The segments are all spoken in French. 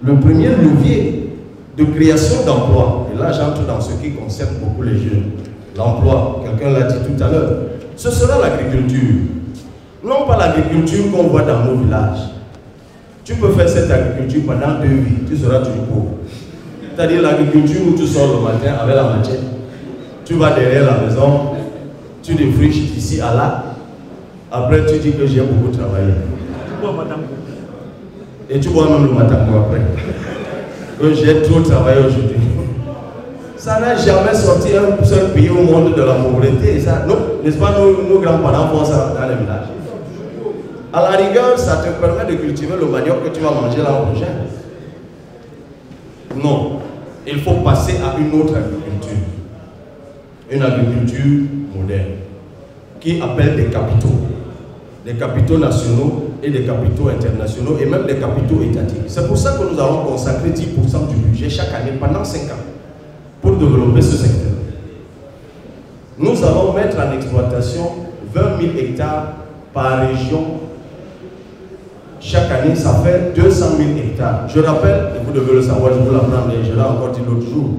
le premier levier de création d'emplois, et là j'entre dans ce qui concerne beaucoup les jeunes, l'emploi, quelqu'un l'a dit tout à l'heure, ce sera l'agriculture. Non pas l'agriculture qu'on voit dans nos villages. Tu peux faire cette agriculture pendant 2 vies, tu seras toujours pauvre. C'est-à-dire l'agriculture où tu sors le matin avec la machette, tu vas derrière la maison, tu défriches d'ici à là, après tu dis que j'ai beaucoup travaillé. Et tu bois même le matin après. Que j'ai trop travaillé aujourd'hui. Ça n'a jamais sorti un seul pays au monde de la pauvreté. N'est-ce pas, nos grands-parents font ça dans les villages. À la rigueur, ça te permet de cultiver le manioc que tu vas manger l'an prochain. Non. Il faut passer à une autre agriculture. Une agriculture moderne. Qui appelle des capitaux. Des capitaux nationaux et des capitaux internationaux et même des capitaux étatiques. C'est pour ça que nous allons consacrer 10% du budget chaque année pendant 5 ans pour développer ce secteur. Nous allons mettre en exploitation 20 000 hectares par région. Chaque année, ça fait 200 000 hectares. Je rappelle, et vous devez le savoir, je vous l'apprends, mais je l'ai encore dit l'autre jour.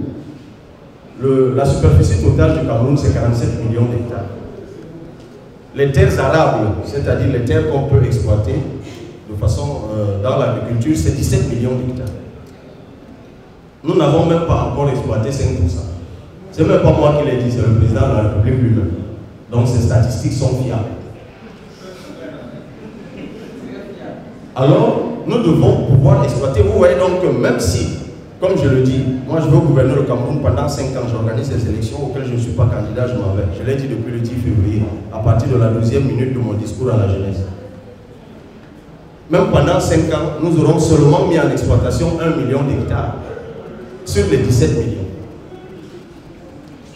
La superficie totale du Cameroun, c'est 47 millions d'hectares. Les terres arables, c'est-à-dire les terres qu'on peut exploiter de façon dans l'agriculture, c'est 17 millions d'hectares. Nous n'avons même pas encore exploité 5%. Ce n'est même pas moi qui l'ai dit, c'est le président de la République lui-même. Donc ces statistiques sont fiables. Alors, nous devons pouvoir exploiter. Vous voyez donc que même si, comme je le dis, moi je veux gouverner le Cameroun pendant 5 ans, j'organise des élections auxquelles je ne suis pas candidat, je m'en vais. Je l'ai dit depuis le 10 février, à partir de la 12e minute de mon discours à la jeunesse. Même pendant 5 ans, nous aurons seulement mis en exploitation 1 million d'hectares sur les 17 millions.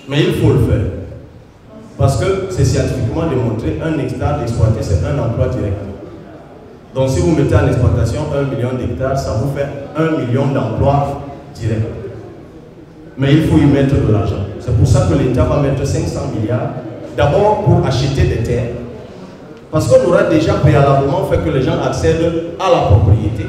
Mais il faut le faire. Parce que c'est scientifiquement démontré, 1 hectare d'exploité, c'est un emploi direct. Donc si vous mettez en exploitation 1 million d'hectares, ça vous fait 1 million d'emplois directs. Mais il faut y mettre de l'argent. C'est pour ça que l'État va mettre 500 milliards, d'abord pour acheter des terres. Parce qu'on aura déjà préalablement fait que les gens accèdent à la propriété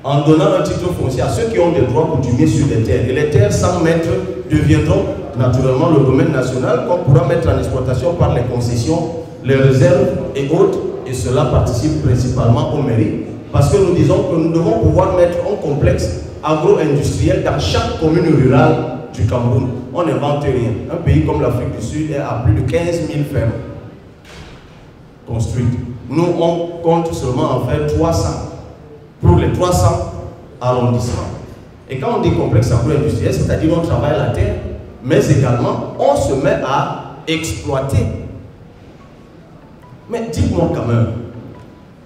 en donnant un titre foncier à ceux qui ont des droits coutumiers sur des terres. Et les terres sans maître deviendront naturellement le domaine national qu'on pourra mettre en exploitation par les concessions, les réserves et autres. Et cela participe principalement aux mairies. Parce que nous disons que nous devons pouvoir mettre un complexe agro-industriel dans chaque commune rurale du Cameroun. On n'invente rien. Un pays comme l'Afrique du Sud est à plus de 15 000 fermes construites. Nous, on compte seulement en faire 300 pour les 300 arrondissements. Et quand on dit complexe agro-industriel, c'est-à-dire on travaille la terre, mais également on se met à exploiter. Mais dites-moi quand même,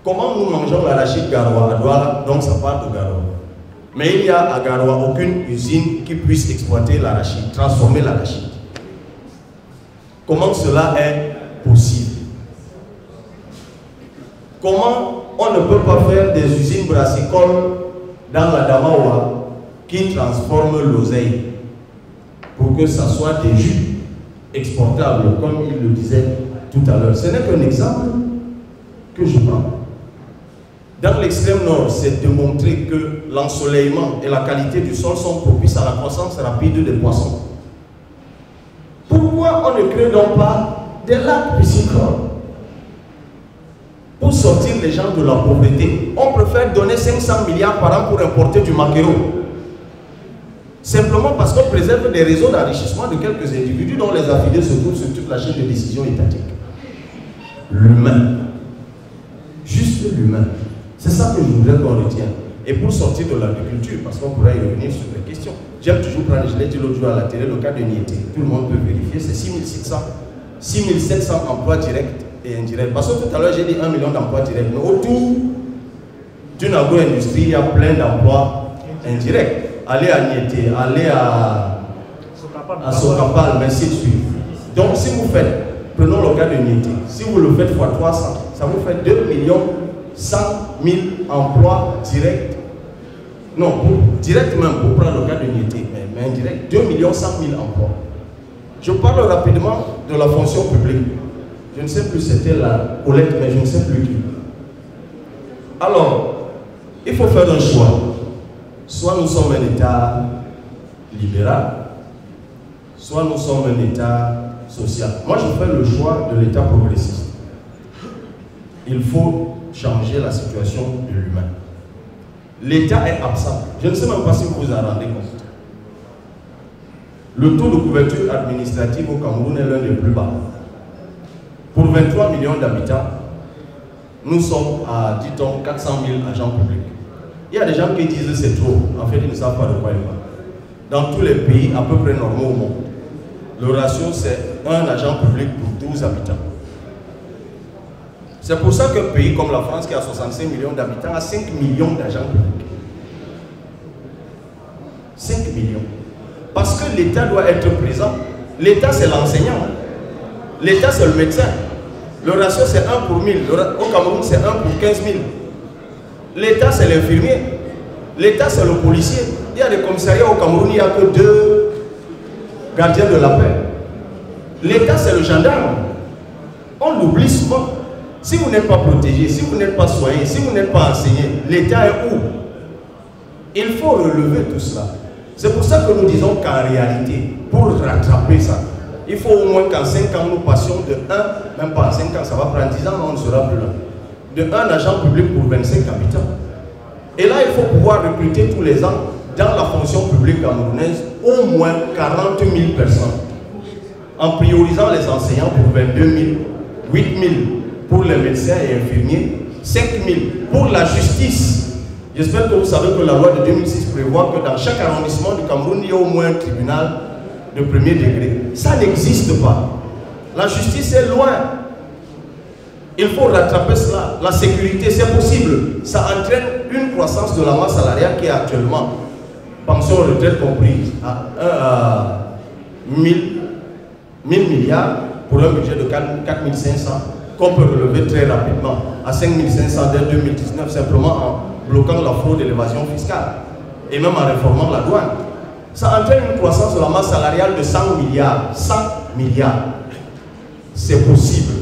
comment nous mangeons l'arachide Garoua à Douala, donc ça part de Garoua. Mais il n'y a à Garoua aucune usine qui puisse exploiter l'arachide, transformer l'arachide. Comment cela est possible? Comment on ne peut pas faire des usines brassicoles dans la Damawa qui transforment l'oseille pour que ça soit des jus exportables, comme il le disait tout à l'heure. Ce n'est qu'un exemple que je prends. Dans l'extrême nord, c'est démontré que l'ensoleillement et la qualité du sol sont propices à la croissance rapide des poissons. Pourquoi on ne crée donc pas des lacs piscicoles pour sortir les gens de la pauvreté? On préfère donner 500 milliards par an pour importer du maquereau. Simplement parce qu'on préserve des réseaux d'enrichissement de quelques individus dont les affidés se trouvent sur toute la chaîne de décision étatique. L'humain. Juste l'humain. C'est ça que je voudrais qu'on retienne. Et pour sortir de l'agriculture, parce qu'on pourrait y revenir sur les questions. J'aime toujours prendre, je l'ai dit l'autre jour à la télé, le cas de Niété. Tout le monde peut vérifier, c'est 6700 emplois directs et indirects. Parce que tout à l'heure, j'ai dit 1 million d'emplois directs. Mais autour d'une agro-industrie, il y a plein d'emplois indirects. Allez à Niété, allez à Sokapal, mais ainsi de suite. Donc si vous faites, prenons le cas de Niété, si vous le faites x 300, ça vous fait 2 100 000 emplois directs. Non, direct même, pour prendre le cas de Niété, mais indirect, 2 100 000 emplois. Je parle rapidement de la fonction publique. Je ne sais plus c'était la collecte, mais je ne sais plus qui. Alors, il faut faire un choix. soit nous sommes un État libéral, soit nous sommes un État social. Moi, je fais le choix de l'État progressiste. Il faut changer la situation de l'humain. L'État est absent. Je ne sais même pas si vous vous en rendez compte. Le taux de couverture administrative au Cameroun est l'un des plus bas. Pour 23 millions d'habitants, nous sommes à, dit-on, 400 000 agents publics. Il y a des gens qui disent que c'est trop. En fait, ils ne savent pas de quoi ils parlent. Dans tous les pays à peu près normaux au monde, le ratio c'est un agent public pour 12 habitants. C'est pour ça qu'un pays comme la France, qui a 65 millions d'habitants, a 5 millions d'agents publics. 5 millions. Parce que l'État doit être présent. L'État, c'est l'enseignant. L'État, c'est le médecin. Le ratio, c'est 1 pour 1000. Au Cameroun, c'est 1 pour 15 000. L'État, c'est l'infirmier. L'État, c'est le policier. Il y a des commissariats au Cameroun, il n'y a que 2 gardiens de la paix. L'État, c'est le gendarme. On l'oublie souvent. Si vous n'êtes pas protégé, si vous n'êtes pas soigné, si vous n'êtes pas enseigné, l'État est où? Il faut relever tout cela. C'est pour ça que nous disons qu'en réalité, pour rattraper ça, il faut au moins qu'en 5 ans, nous passions de 1, même pas en 5 ans, ça va prendre 10 ans, on ne sera plus là, de 1 agent public pour 25 habitants. Et là, il faut pouvoir recruter tous les ans, dans la fonction publique camerounaise, au moins 40 000 personnes. En priorisant les enseignants pour 22 000, 8 000 pour les médecins et infirmiers, 5 000 pour la justice. J'espère que vous savez que la loi de 2006 prévoit que dans chaque arrondissement du Cameroun, il y a au moins un tribunal de premier degré. Ça n'existe pas. La justice est loin. Il faut rattraper cela. La sécurité, c'est possible. Ça entraîne une croissance de la masse salariale qui est actuellement, pension retraite comprise, à 1000 milliards pour un budget de 4 500 qu'on peut relever très rapidement à 5 500 dès 2019 simplement en bloquant la fraude et l'évasion fiscale et même en réformant la douane. Ça entraîne une croissance de la masse salariale de 100 milliards. 100 milliards. C'est possible.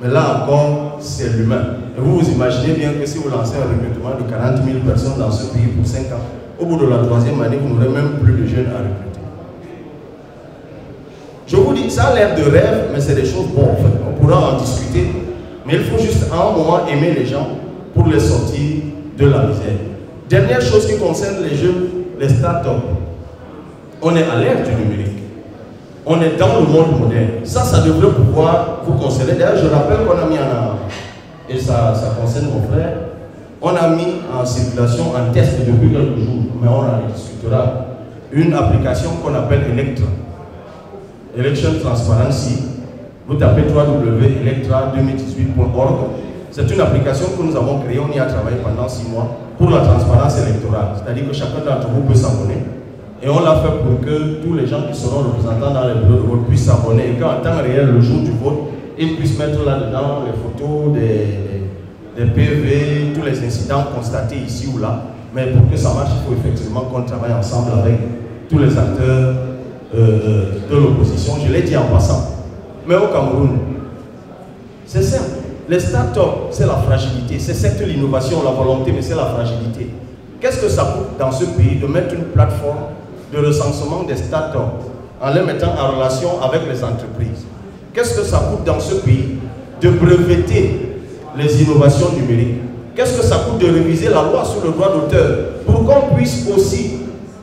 Mais là encore, c'est l'humain. Et vous vous imaginez bien que si vous lancez un recrutement de 40 000 personnes dans ce pays pour 5 ans, au bout de la 3e année, vous n'aurez même plus de jeunes à recruter. Je vous dis, ça a l'air de rêve, mais c'est des choses bonnes en fait. On pourra en discuter. Mais il faut juste à un moment aimer les gens pour les sortir de la misère. Dernière chose qui concerne les jeunes, les start-up. On est à l'ère du numérique. On est dans le monde moderne. Ça devrait pouvoir vous concerner. D'ailleurs, je rappelle qu'on a mis et ça concerne mon frère, on a mis en circulation, en test depuis quelques jours, mais on en discutera, une application qu'on appelle Electra. Election Transparency. Vous tapez www.electra2018.org. C'est une application que nous avons créée, on y a travaillé pendant 6 mois pour la transparence électorale. C'est-à-dire que chacun d'entre vous peut s'abonner. Et on l'a fait pour que tous les gens qui seront représentants dans les bureaux de vote puissent s'abonner et qu'en temps réel, le jour du vote, ils puissent mettre là-dedans les photos des PV, tous les incidents constatés ici ou là. Mais pour que ça marche, il faut effectivement qu'on travaille ensemble avec tous les acteurs de l'opposition. Je l'ai dit en passant. Mais au Cameroun, c'est simple. Les start-up, c'est la fragilité. C'est certes l'innovation, la volonté, mais c'est la fragilité. Qu'est-ce que ça coûte dans ce pays de mettre une plateforme de recensement des start-up en les mettant en relation avec les entreprises? Qu'est-ce que ça coûte dans ce pays de breveter les innovations numériques? Qu'est-ce que ça coûte de réviser la loi sur le droit d'auteur pour qu'on puisse aussi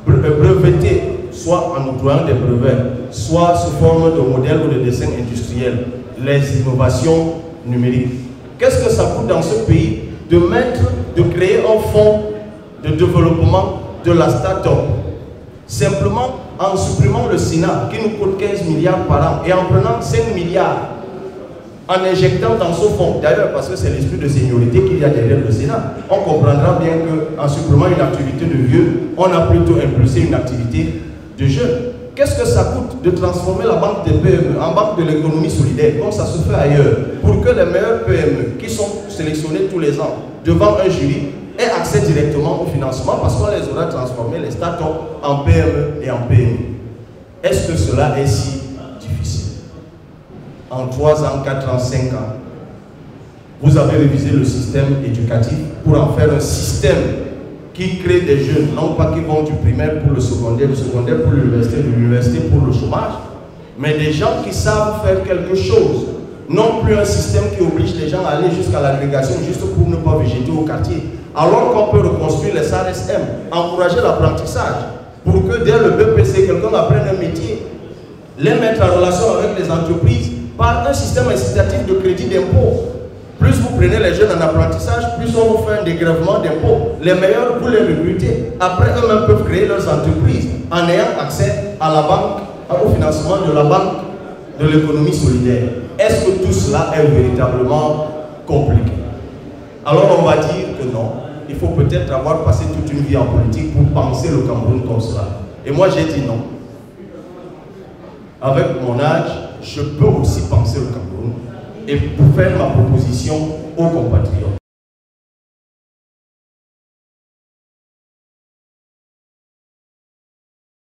breveter, soit en octroyant des brevets, soit sous forme de modèles ou de dessins industriels, les innovations numériques? Qu'est-ce que ça coûte dans ce pays de créer un fonds de développement de la start-up, simplement en supprimant le Sénat qui nous coûte 15 milliards par an et en prenant 5 milliards en injectant dans ce fonds, d'ailleurs parce que c'est l'esprit de seniorité qu'il y a derrière le Sénat, on comprendra bien qu'en supprimant une activité de vieux, on a plutôt impulsé une activité de jeunes. Qu'est-ce que ça coûte de transformer la banque des PME en banque de l'économie solidaire, comme ça se fait ailleurs, pour que les meilleures PME qui sont sélectionnées tous les ans devant un jury aient accès directement au financement parce qu'on les aura transformés, les start-up, en PME et en PME. Est-ce que cela est si difficile? En 3 ans, 4 ans, 5 ans, vous avez révisé le système éducatif pour en faire un système qui crée des jeunes, non pas qui vont du primaire pour le secondaire pour l'université, de l'université pour le chômage, mais des gens qui savent faire quelque chose. Non plus un système qui oblige les gens à aller jusqu'à l'agrégation juste pour ne pas végéter au quartier. Alors qu'on peut reconstruire les SARSM, encourager l'apprentissage, pour que dès le BPC, quelqu'un apprenne un métier, les mettre en relation avec les entreprises par un système incitatif de crédit d'impôt. Plus vous prenez les jeunes en apprentissage, plus on vous fait un dégrèvement d'impôts. Les meilleurs, vous les recrutez. Après, eux-mêmes peuvent créer leurs entreprises en ayant accès à la banque, au financement de la banque de l'économie solidaire. Est-ce que tout cela est véritablement compliqué? Alors on va dire que non. Il faut peut-être avoir passé toute une vie en politique pour penser le Cameroun comme cela. Et moi j'ai dit non. Avec mon âge, je peux aussi penser le Cameroun et pour faire ma proposition aux compatriotes.